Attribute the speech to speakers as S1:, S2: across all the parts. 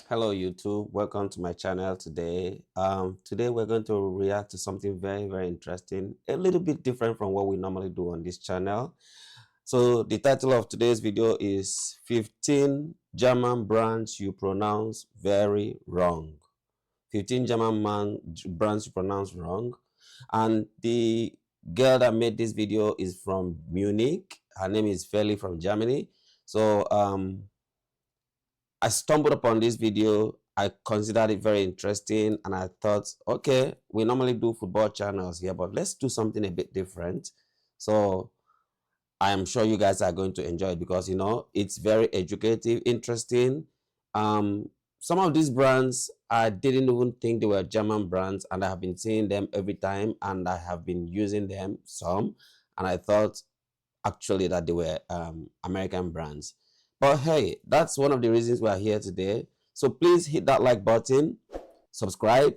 S1: Hello YouTube, welcome to my channel today. Today we're going to react to something very interesting, a little bit different from what we normally do on this channel. So the title of today's video is 15 German brands you pronounce very wrong. 15 brands you pronounce wrong. And the girl that made this video is from Munich. Her name is Feli from Germany. So I stumbled upon this video. I considered it very interesting and I thought, okay, we normally do football channels here, but let's do something a bit different. So I am sure you guys are going to enjoy it because, you know, it's very educative, interesting. Some of these brands, I didn't even think they were German brands, and I have been seeing them every time and I have been using them some. And I thought actually that they were American brands. But hey, that's one of the reasons we are here today. So please hit that like button, subscribe,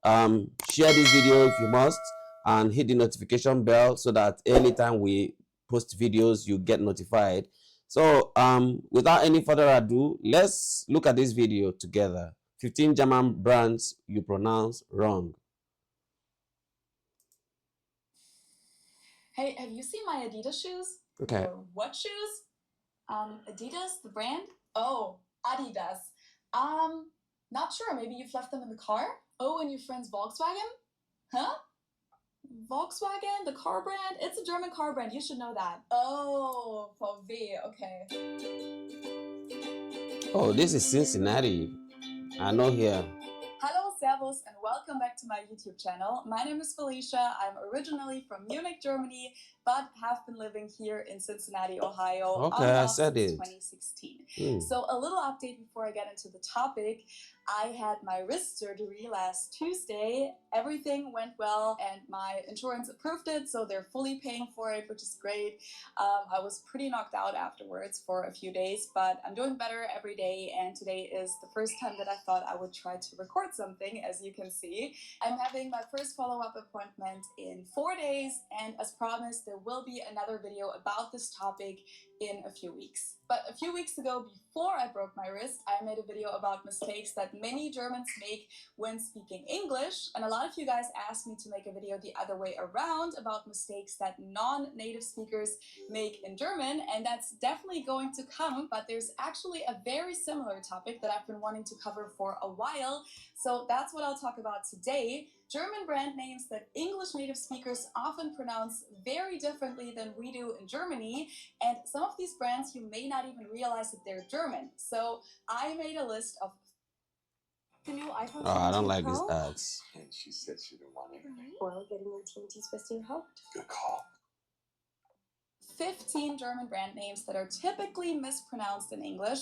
S1: share this video if you must, and hit the notification bell so that anytime we post videos, you get notified. So without any further ado, let's look at this video together. 15 German brands you pronounce wrong.
S2: Hey, have you seen my Adidas shoes?
S1: Okay.
S2: What shoes? Adidas, the brand? Oh, Adidas. Not sure. Maybe you've left them in the car? Oh, in your friend's Volkswagen? Huh? Volkswagen, the car brand? It's a German car brand. You should know that. Oh, VW. Okay.
S1: Oh, this is Cincinnati. I know here.
S2: Hello, servus, and welcome back to my YouTube channel. My name is Felicia. I'm originally from Munich, Germany, but have been living here in Cincinnati, Ohio
S1: Okay, I said
S2: since
S1: it.
S2: 2016. So a little update before I get into the topic. I had my wrist surgery last Tuesday. Everything went well and my insurance approved it, so they're fully paying for it, which is great. I was pretty knocked out afterwards for a few days, but I'm doing better every day, and today is the first time that I thought I would try to record something, as you can see. I'm having my first follow-up appointment in 4 days, and as promised, there will be another video about this topic in a few weeks. But a few weeks ago, before I broke my wrist, I made a video about mistakes that many Germans make when speaking English, and a lot of you guys asked me to make a video the other way around about mistakes that non-native speakers make in German, and that's definitely going to come, but there's actually a very similar topic that I've been wanting to cover for a while, so that's what I'll talk about today. German brand names that English native speakers often pronounce very differently than we do in Germany, and some of these brands you may not even realize that they're German. So I made a list of
S3: the new iPhone 17
S1: I don't like
S3: Pro?
S1: these ads.
S4: And she said she didn't want anything.
S3: Right. Well, getting your TNT twisting helped.
S4: Good call.
S2: 15 German brand names that are typically mispronounced in English,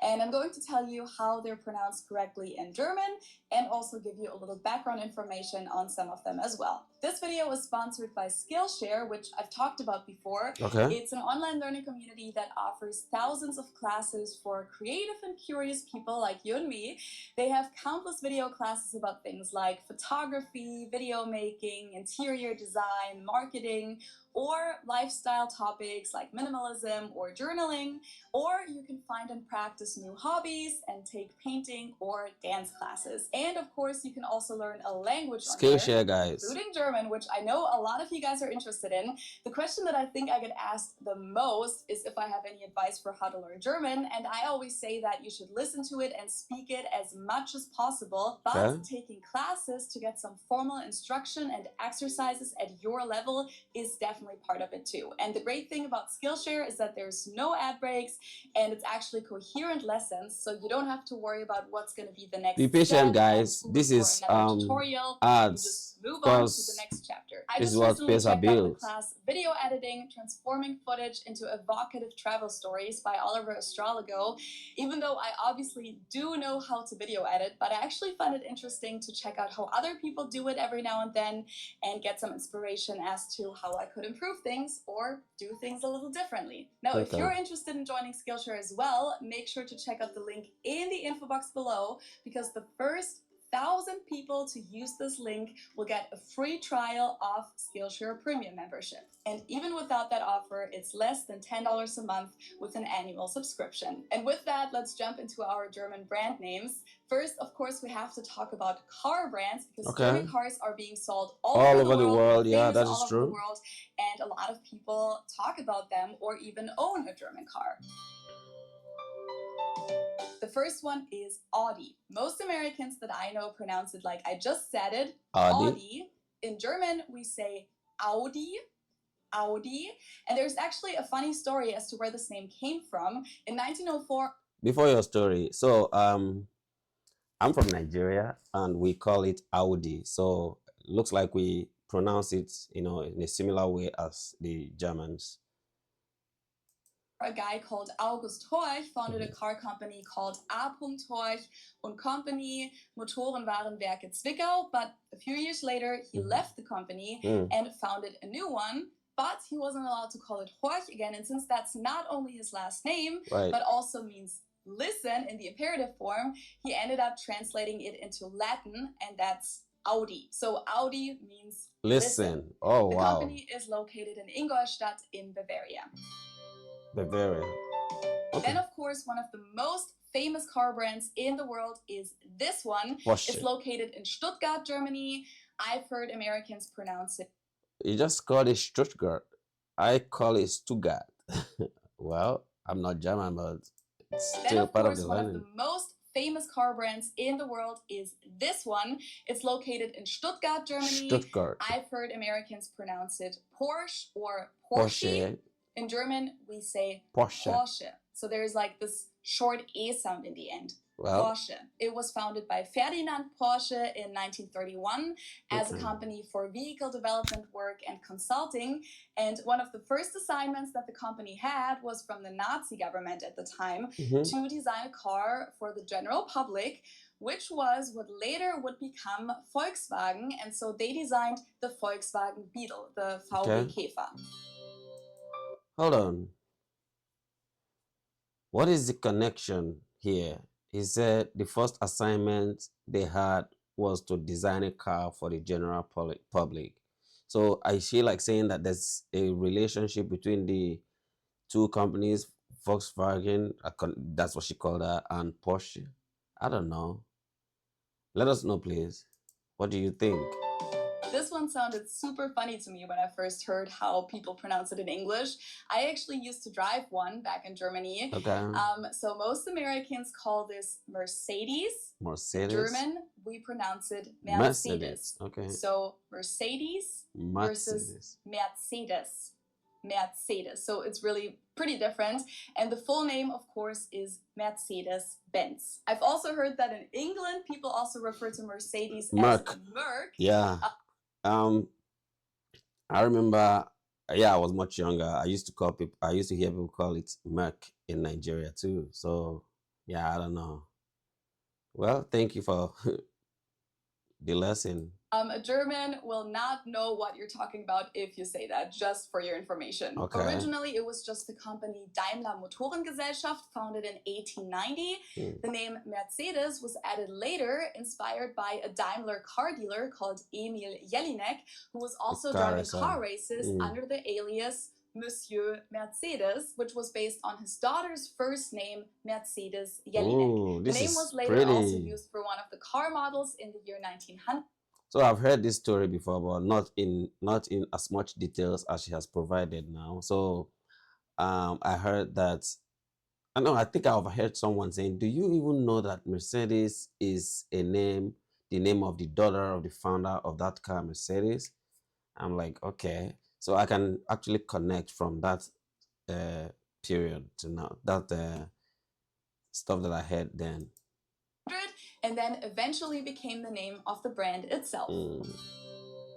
S2: and I'm going to tell you how they're pronounced correctly in German and also give you a little background information on some of them as well. This video was sponsored by Skillshare, which I've talked about before.
S1: Okay.
S2: It's an online learning community that offers thousands of classes for creative and curious people like you and me. They have countless video classes about things like photography, video making, interior design, marketing, or lifestyle topics like minimalism or journaling, or you can find and practice new hobbies and take painting or dance classes. And of course, you can also learn a language on here,
S1: Skillshare, guys,
S2: including German, which I know a lot of you guys are interested in. The question that I think I get asked the most is if I have any advice for how to learn German, and I always say that you should listen to it and speak it as much as possible, but taking classes to get some formal instruction and exercises at your level is definitely part of it too. And the great thing about Skillshare is that there's no ad breaks and it's actually coherent lessons, so you don't have to worry about what's going to be the next
S1: be patient,
S2: step,
S1: guys. This is
S2: tutorial.
S1: ads.
S2: You just move on to the next chapter. I
S1: this
S2: just
S1: is what
S2: recently
S1: pays our
S2: checked out the
S1: bills.
S2: class Video Editing, Transforming Footage into Evocative Travel Stories by Oliver Astrologo. Even though I obviously do know how to video edit, but I actually find it interesting to check out how other people do it every now and then and get some inspiration as to how I could improve things or do things a little differently. Now, if you're interested in joining Skillshare as well, make sure to check out the link in the info box below, because the first 1,000 people to use this link will get a free trial of Skillshare Premium membership. And even without that offer, it's less than $10 a month with an annual subscription. And with that, let's jump into our German brand names. First, of course, we have to talk about car brands, because German cars are being sold all over the world.
S1: Yeah, that is
S2: all
S1: true.
S2: over the world, and a lot of people talk about them or even own a German car. The first one is Audi. Most Americans that I know pronounce it like I just said it, Audi. In German, we say Audi. Audi. And there's actually a funny story as to where this name came from. In 1904...
S1: Before your story, so I'm from Nigeria and we call it Audi. So it looks like we pronounce it, in a similar way as the Germans.
S2: A guy called August Horch founded a car company called A. Horch und Company, Motorenwarenwerke Zwickau, but a few years later he left the company and founded a new one, but he wasn't allowed to call it Horch again, and since that's not only his last name, but also means listen in the imperative form, he ended up translating it into Latin, and that's Audi. So Audi means listen.
S1: Oh,
S2: the
S1: wow.
S2: The company is located in Ingolstadt in Bavaria.
S1: Bavaria. Okay.
S2: Then, of course, one of the most famous car brands in the world is this one.
S1: Porsche.
S2: It's located in Stuttgart, Germany. I've heard Americans pronounce it.
S1: You just call it Stuttgart. I call it Stuttgart. Well, I'm not German, but it's still part of the learning.
S2: One of the most famous car brands in the world is this one. It's located in Stuttgart, Germany.
S1: Stuttgart.
S2: I've heard Americans pronounce it Porsche or Porsche. In German, we say Porsche. So there's like this short E sound in the end. Well, Porsche. It was founded by Ferdinand Porsche in 1931 as a company for vehicle development work and consulting. And one of the first assignments that the company had was from the Nazi government at the time to design a car for the general public, which was what later would become Volkswagen. And so they designed the Volkswagen Beetle, the VW Käfer.
S1: Hold on. What is the connection here? He said the first assignment they had was to design a car for the general public. So I feel like saying that there's a relationship between the two companies, Volkswagen, that's what she called her, and Porsche. I don't know. Let us know, please. What do you think?
S2: This one sounded super funny to me when I first heard how people pronounce it in English. I actually used to drive one back in Germany.
S1: Okay.
S2: So most Americans call this Mercedes.
S1: Mercedes.
S2: In German, we pronounce it Mercedes.
S1: Okay.
S2: So Mercedes versus Mercedes. Mercedes. So it's really pretty different. And the full name, of course, is Mercedes-Benz. I've also heard that in England, people also refer to Mercedes as Merc.
S1: Yeah. I remember, I was much younger. I used to hear people call it Merc in Nigeria too. So yeah, I don't know. Well, thank you for the lesson.
S2: A German will not know what you're talking about if you say that, just for your information.
S1: Okay.
S2: Originally, it was just the company Daimler Motorengesellschaft, founded in 1890. The name Mercedes was added later, inspired by a Daimler car dealer called Emil Jelinek, who was also driving car races under the alias Monsieur Mercedes, which was based on his daughter's first name, Mercedes Jelinek. The name was later also used for one of the car models in the year 1900.
S1: So I've heard this story before, but not in as much details as she has provided now. So I heard that, I think I overheard someone saying, do you even know that Mercedes is the name of the daughter of the founder of that car, Mercedes? I'm like, okay. So I can actually connect from that period to now, that stuff that I heard then.
S2: And then eventually became the name of the brand itself.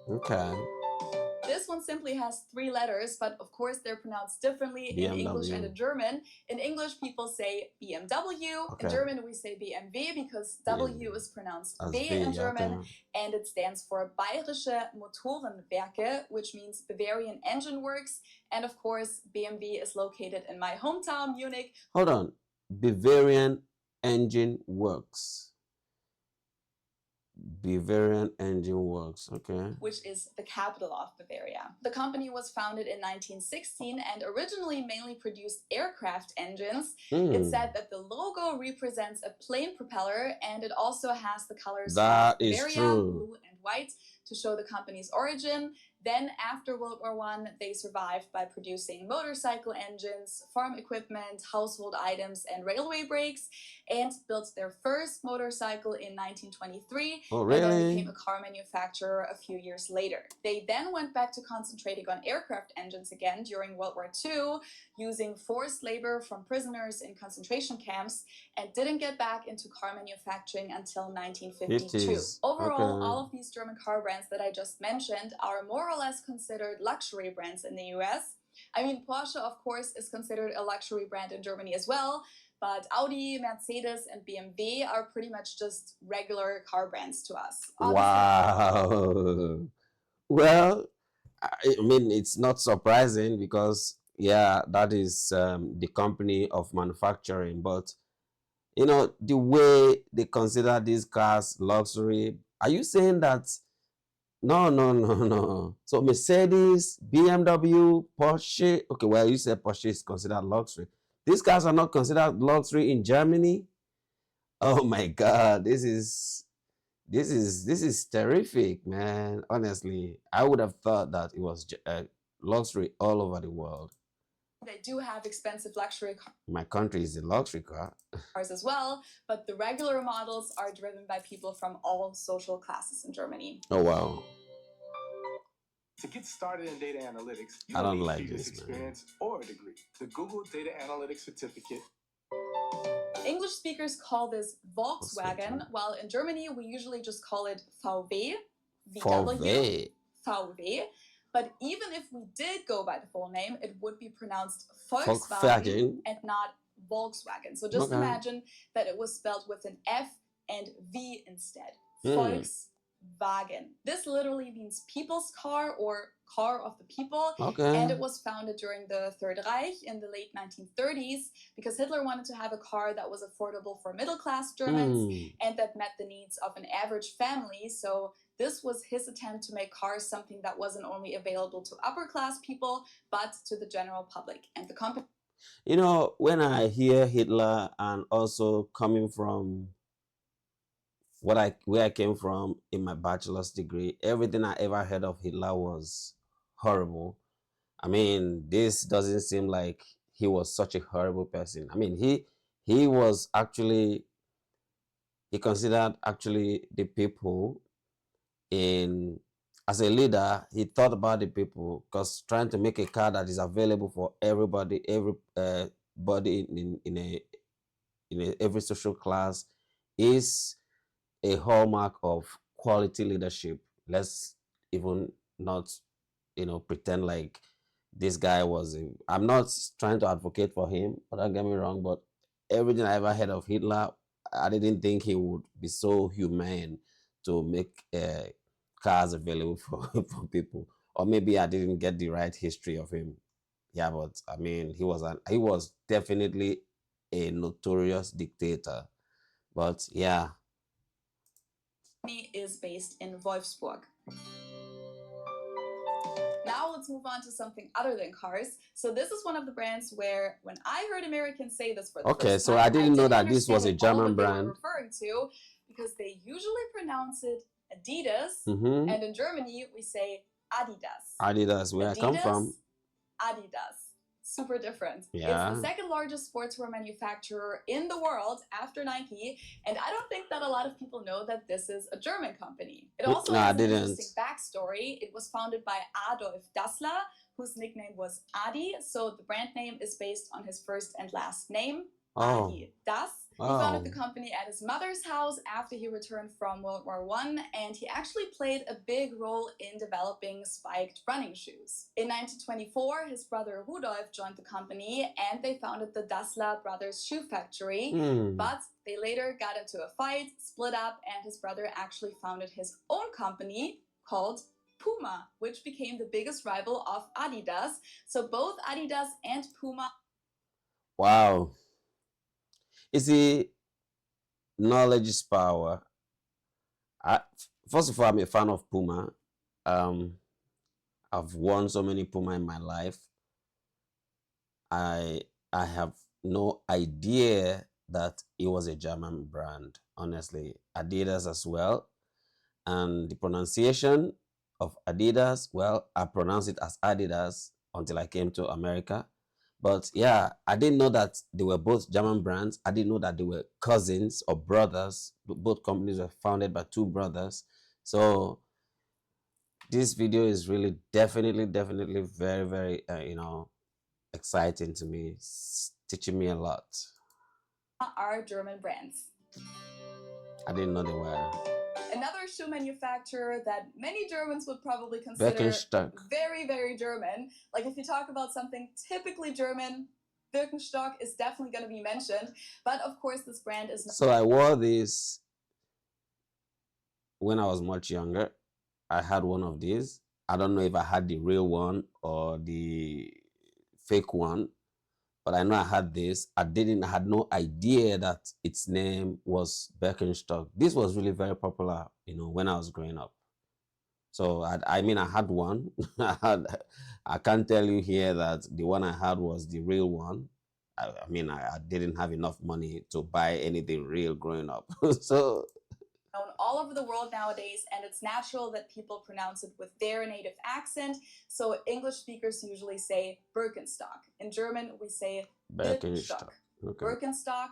S1: Okay.
S2: This one simply has 3 letters, but of course they're pronounced differently in English and in German. In English, people say BMW. Okay. In German, we say BMW because W is pronounced B in German, and it stands for Bayerische Motorenwerke, which means Bavarian Engine Works. And of course, BMW is located in my hometown, Munich.
S1: Hold on. Bavarian Engine Works. Bavarian Engine Works. Okay.
S2: Which is the capital of Bavaria. The company was founded in 1916 and originally mainly produced aircraft engines. It said that the logo represents a plane propeller, and it also has the colors
S1: That
S2: of
S1: is
S2: Bavaria,
S1: true.
S2: blue and white, to show the company's origin. Then, after World War I, they survived by producing motorcycle engines, farm equipment, household items, and railway brakes, and built their first motorcycle in 1923.
S1: Oh,
S2: And then
S1: really?
S2: became a car manufacturer a few years later. They then went back to concentrating on aircraft engines again during World War II, using forced labor from prisoners in concentration camps, and didn't get back into car manufacturing until 1952.
S1: 50s.
S2: Overall,
S1: Okay.
S2: all of these German car brands that I just mentioned are more or less considered luxury brands in the US. I mean, Porsche, of course, is considered a luxury brand in Germany as well, but Audi, Mercedes, and BMW are pretty much just regular car brands to us.
S1: Wow. Well, I mean, it's not surprising because, yeah, that is the company of manufacturing. But, you know, the way they consider these cars luxury, are you saying that? No, no, no, no. So Mercedes, BMW, Porsche. Okay, well, you said Porsche is considered luxury. These cars are not considered luxury in Germany. Oh my God, this is terrific, man. Honestly, I would have thought that it was luxury all over the world.
S2: They do have expensive luxury
S1: My country is a luxury car.
S2: cars as well, but the regular models are driven by people from all social classes in Germany.
S1: Oh wow.
S4: To get started in data analytics, you
S1: I
S4: don't
S1: don't
S4: need
S1: like
S4: previous
S1: this, man.
S4: experience or a degree. The Google Data Analytics Certificate.
S2: English speakers call this Volkswagen, while in Germany we usually just call it VW,
S1: VW.
S2: VW. But even if we did go by the full name, it would be pronounced
S1: Volkswagen.
S2: Volkswagen and not Volkswagen. So just
S1: Okay.
S2: imagine that it was spelled with an F and V instead.
S1: Hmm.
S2: Volkswagen. This literally means people's car or car of the people.
S1: Okay.
S2: And it was founded during the Third Reich in the late 1930s because Hitler wanted to have a car that was affordable for middle-class Germans and that met the needs of an average family. So this was his attempt to make cars something that wasn't only available to upper-class people, but to the general public. And the company...
S1: You know, when I hear Hitler, and also coming from where I came from in my bachelor's degree, everything I ever heard of Hitler was horrible. I mean, this doesn't seem like he was such a horrible person. I mean, he was actually, he considered actually the people in, as a leader, he thought about the people, because trying to make a car that is available for everybody, body in every social class is a hallmark of quality leadership. Let's even not, pretend like this guy was I'm not trying to advocate for him, but don't get me wrong, but everything I ever heard of Hitler, I didn't think he would be so humane to make cars available for people. Or maybe I didn't get the right history of him. Yeah, but I mean, he was definitely a notorious dictator. But yeah,
S2: is based in Wolfsburg. Now let's move on to something other than cars. So this is one of the brands where, when I heard Americans say this for the first time,
S1: so I didn't know that this was a
S2: understand all
S1: German
S2: what they were
S1: brand.
S2: referring to, because they usually pronounce it Adidas, and in Germany we say Adidas.
S1: Adidas, where I come from.
S2: Adidas. Super different.
S1: Yeah.
S2: It's the second largest sportswear manufacturer in the world after Nike, and I don't think that a lot of people know that this is a German company. It also has an interesting backstory. It was founded by Adolf Dassler, whose nickname was Adi, so the brand name is based on his first and last name, Adi Das. He founded the company at his mother's house after he returned from World War I, and he actually played a big role in developing spiked running shoes. In 1924, his brother Rudolf joined the company, and they founded the Dassler Brothers Shoe Factory, but they later got into a fight, split up, and his brother actually founded his own company called Puma, which became the biggest rival of Adidas. So both Adidas and Puma...
S1: Wow. You see, knowledge is power. First of all, I'm a fan of Puma. I've worn so many Puma in my life. I have no idea that it was a German brand, honestly. Adidas as well. And the pronunciation of Adidas, well, I pronounced it as Adidas until I came to America. But yeah, I didn't know that they were both German brands. I didn't know that they were cousins or brothers. Both companies were founded by two brothers. So this video is really definitely very, very, exciting to me. It's teaching me a lot.
S2: Are German brands.
S1: I didn't know they were.
S2: Another shoe manufacturer that many Germans would probably consider very, very German. Like if you talk about something typically German, Birkenstock is definitely going to be mentioned. But of course, this brand is not.
S1: So I wore this when I was much younger. I had one of these. I don't know if I had the real one or the fake one, but I know I had this. I had no idea that its name was Birkenstock. This was really very popular, when I was growing up. So I mean, I had one. I can't tell you here that the one I had was the real one. I mean, I didn't have enough money to buy anything real growing up. So
S2: known all over the world nowadays, and it's natural that people pronounce it with their native accent. So English speakers usually say Birkenstock. In German, we say Birkenstock.
S1: Okay.
S2: Birkenstock,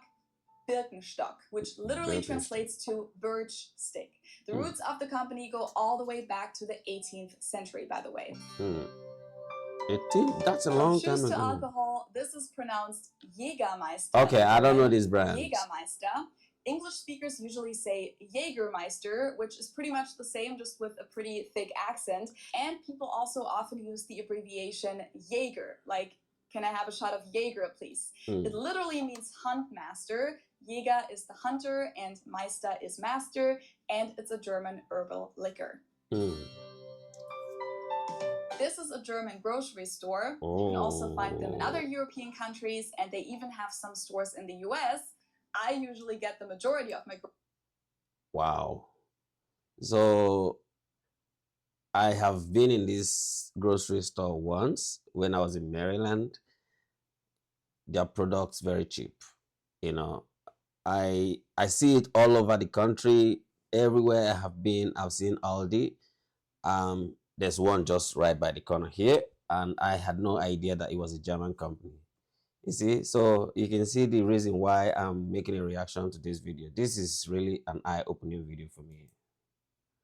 S2: Birkenstock, which literally translates to birch stick. The roots of the company go all the way back to the 18th century, by the way.
S1: 18? That's a long time ago.
S2: Shoes to alcohol, this is pronounced Jägermeister.
S1: Okay, I don't know this brand.
S2: Jägermeister. English speakers usually say Jägermeister, which is pretty much the same, just with a pretty thick accent. And people also often use the abbreviation Jäger, like, can I have a shot of Jäger, please? It literally means hunt master. Jäger is the hunter, and Meister is master, and it's a German herbal liquor. This is a German grocery store. You can also find them in other European countries, and they even have some stores in the US. I usually get the majority of my.
S1: Wow. So I have been in this grocery store once when I was in Maryland. Their products very cheap. I see it all over the country. Everywhere I have been, I've seen Aldi. There's one just right by the corner here, and I had no idea that it was a German company. You see, so you can see the reason why I'm making a reaction to this video. This is really an eye-opening video for me.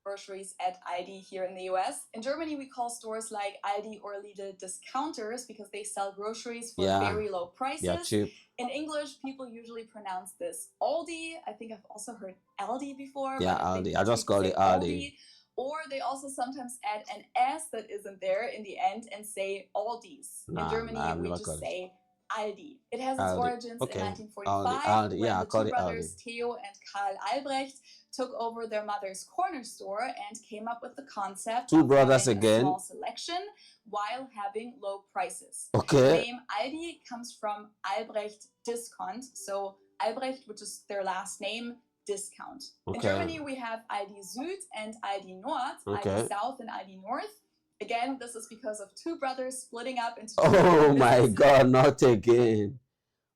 S2: Groceries at Aldi here in the US. In Germany, we call stores like Aldi or Lidl discounters because they sell groceries for very low prices.
S1: Yeah, cheap.
S2: In English, people usually pronounce this Aldi. I think I've also heard Aldi before.
S1: Yeah, Aldi. I just call it Aldi.
S2: Or they also sometimes add an S that isn't there in the end and say Aldi's. In Germany, we just say Aldi. It has its origins in 1945 when the two brothers Theo and Karl Albrecht took over their mother's corner store and came up with the concept
S1: of
S2: having a small selection while having low prices.
S1: Okay.
S2: The name Aldi comes from Albrecht discount, so Albrecht, which is their last name, discount. In Germany, we have Aldi Süd and Aldi Nord, Aldi South and Aldi North. Again, this is because of two brothers splitting up into two
S1: Oh my God, not again.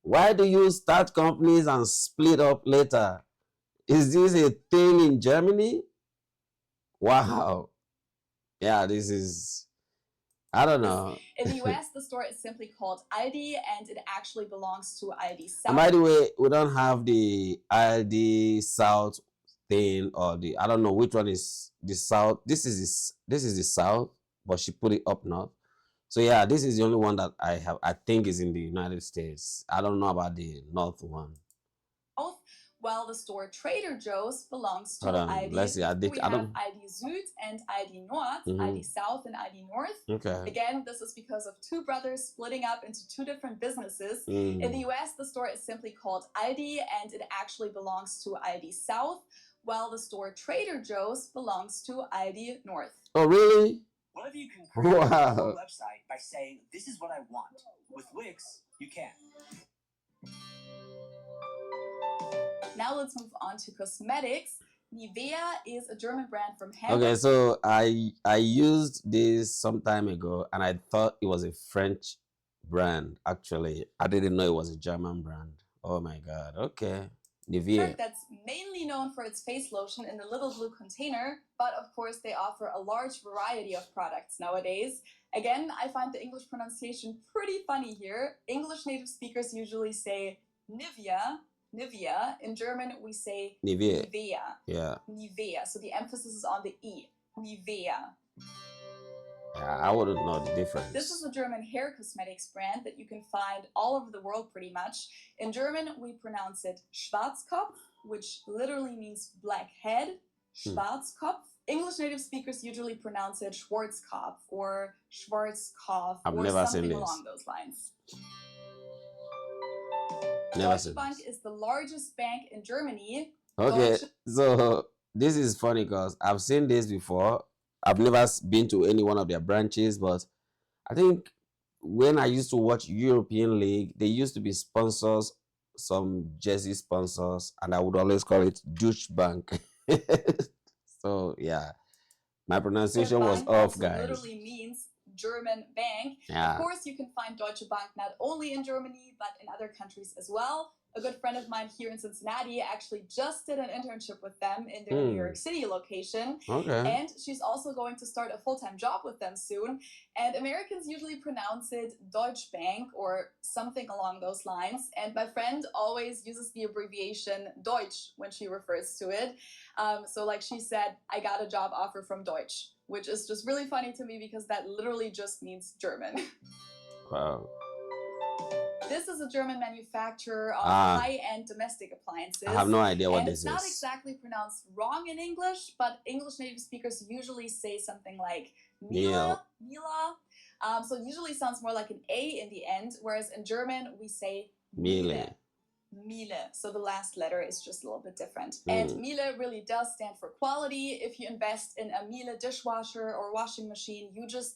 S1: Why do you start companies and split up later? Is this a thing in Germany? Wow. Yeah, this is, I don't know.
S2: In the US, the store is simply called Aldi, and it actually belongs to Aldi South.
S1: And by the way, we don't have the Aldi South thing, or the, I don't know which one is the South. This is the South, but she put it up north. So yeah, this is the only one that I think is in the United States. I don't know about the North one.
S2: While the store Trader Joe's belongs to
S1: Hold on,
S2: Aldi.
S1: let's see.
S2: We have Aldi Süd and Aldi Nord, Aldi South and Aldi North.
S1: Okay.
S2: Again, this is because of two brothers splitting up into two different businesses. In the US, the store is simply called Aldi, and it actually belongs to Aldi South, while the store Trader Joe's belongs to Aldi North.
S1: Oh, really?
S5: What if you can create a whole website by saying, this is what I want? With Wix, you can.
S2: Now let's move on to cosmetics. Nivea is a German brand from Hamburg.
S1: Okay, so I used this some time ago, and I thought it was a French brand. Actually, I didn't know it was a German brand. Oh my God. Okay, Nivea.
S2: That's mainly known for its face lotion in the little blue container, but of course they offer a large variety of products nowadays. Again, I find the English pronunciation pretty funny here. English native speakers usually say Nivea. Nivea. In German, we say
S1: Nivea.
S2: Nivea.
S1: Yeah.
S2: Nivea. So the emphasis is on the E. Nivea.
S1: Yeah, I wouldn't know the difference.
S2: This is a German hair cosmetics brand that you can find all over the world pretty much. In German, we pronounce it Schwarzkopf, which literally means black head. Schwarzkopf. English native speakers usually pronounce it Schwarzkopf or Schwarzkopf
S1: I've
S2: or
S1: never seen
S2: something
S1: this.
S2: along those lines.
S1: Never seen
S2: Deutsche Bank
S1: this.
S2: is the largest bank in Germany.
S1: Okay, so this is funny because I've seen this before. I've never been to any one of their branches, but I think when I used to watch European League, they used to be sponsors, some jersey sponsors, and I would always call it Deutsche Bank. So yeah, my pronunciation was off, guys.
S2: Literally means German bank.
S1: Yeah.
S2: Of course, you can find Deutsche Bank not only in Germany, but in other countries as well. A good friend of mine here in Cincinnati actually just did an internship with them in their New York City location.
S1: Okay.
S2: And she's also going to start a full-time job with them soon. And Americans usually pronounce it Deutsche Bank or something along those lines. And my friend always uses the abbreviation Deutsch when she refers to it. So like she said, I got a job offer from Deutsch, which is just really funny to me because that literally just means German.
S1: Wow.
S2: This is a German manufacturer of high-end domestic appliances.
S1: I have no idea what this is.
S2: And it's not exactly pronounced wrong in English, but English native speakers usually say something like Miele. So it usually sounds more like an A in the end, whereas in German we say Miele. Miele. So the last letter is just a little bit different. And Miele really does stand for quality. If you invest in a Miele dishwasher or washing machine, you just